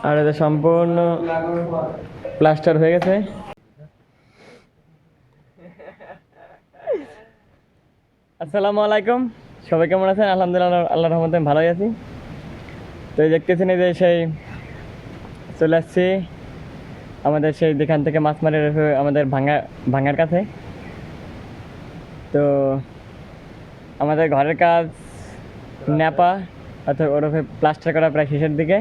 আর এটা সম্পূর্ণ প্লাস্টার হয়ে গেছে। আসসালামু আলাইকুম, সবাই কেমন আছেন? আলহামদুলিল্লাহ, আল্লাহর রহমতে আমি ভালোই আছি। তো এই দেখতেছেন, এই যে সেই চলে আসছি আমাদের সেই যেখান থেকে মাছ মারি আমাদের ভাঙার কাছে। তো আমাদের ঘরের কাজ ন্যাপা অর্থাৎ ওরফে প্লাস্টার করা প্রায় শেষের দিকে।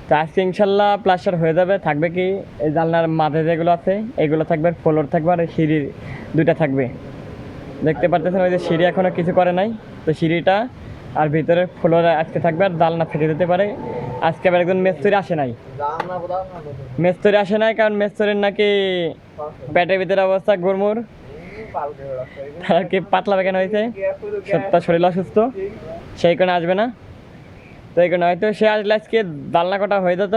তো আজকে ইনশাল্লাহ প্লাস্টার হয়ে যাবে। থাকবে কি, এই জানলার মাঝে যেগুলো আছে এগুলো থাকবে, ফ্লোর থাকবে, আর সিঁড়ির দুইটা থাকবে। দেখতে পারতেছেন ওই যে সিঁড়ি এখনও কিছু করে নাই। তো সিঁড়িটা আর ভিতরে ফ্লোরে আজকে থাকবে, আর জানলা থেকে যেতে পারে। আজকে আবার একজন মিস্ত্রি আসে নাই, কারণ মিস্ত্রির নাকি পেটের ভিতরে অবস্থা গুড়মুড়, তার কি পাতলা বেগান হয়েছে, তার শরীর অসুস্থ, সেই কারণে আসবে না। তো এই কারণে হয়তো সে আসলে আজকে জানলা কটা হয়ে যেত,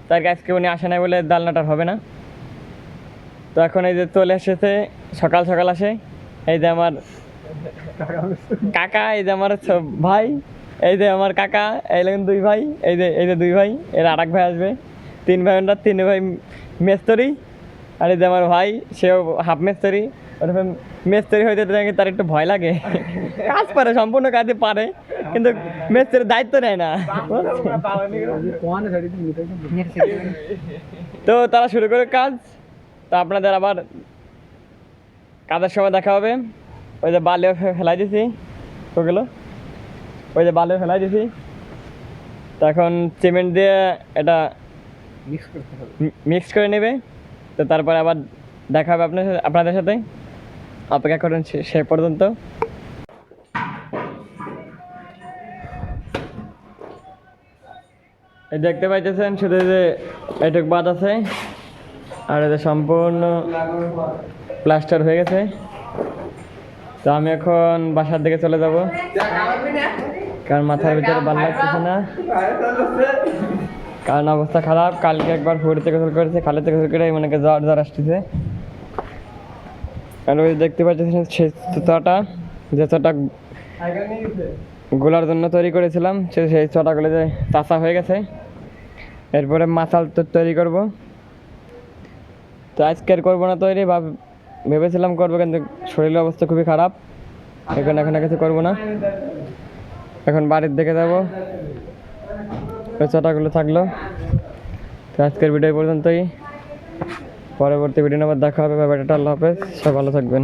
তার আজকে উনি আসে নাই বলে জানলাটা হবে না। তো এখন এই যে চলে এসেছে, সকাল সকাল আসে। এই যে আমার কাকা, এই যে আমার ভাই, এই যে আমার কাকা, এই লাগেন দুই ভাই, এই যে দুই ভাই, এর আর এক ভাই আসবে। তিন ভাই, ওনার তিন ভাই মেস্তরি। আর এই যে আমার ভাই, সেও হাফ মেস্তরি। ওরকম মেস্তরি হইতে নাকি তার একটু ভয় লাগে, কাজ পারে, সম্পূর্ণ কাজে পারে, কিন্তু মেস্তরির দায়িত্ব নেয় না। তো তারা শুরু করে কাজ। তো আপনাদের আবার কাজের সময় দেখা হবে। ওই যে বালিও ফেলাই দিছি, ওগুলো ওই যে বালিও ফেলাই দিছি। তো এখন সিমেন্ট দিয়ে এটা মিক্স করে নেবে। তো তারপরে আবার দেখা হবে আপনাদের সাথে। অপেক্ষা করেন সে পর্যন্ত। এই দেখতে পাইতেছেন শুধু যে এটুক বাদ আছে, আর এটা সম্পূর্ণ প্লাস্টার হয়ে গেছে। তো আমি এখন বাসার দিকে চলে যাব, কারণ মাথার ভিতরে ভালো লাগতেছে না, কারণ অবস্থা খারাপ। কালকে একবার ভোর থেকে শুরু করেছে, খালে থেকে শুরু করে মনে করে জ্বর আসতেছে। আর ওই দেখতে পাচ্ছেন সেই চটা, যে চটা গোলার জন্য তৈরি করেছিলাম, সেই চটাগুলো যে তাঁচা হয়ে গেছে। এরপরে মাছাল তৈরি করব। তো আজকে আর করবো না তৈরি, ভেবেছিলাম করবো, কিন্তু শরীরের অবস্থা খুবই খারাপ, এখন কিছু করবো না। এখন বাড়ির দিকে যাবো। ওই চটাগুলো থাকলো। তো আজকের ভিডিও পর্যন্তই, পরবর্তী ভিডিও আবার দেখা হবে। ব্যাপারটা আল্লাহ হাফেজ, সব ভালো থাকবেন।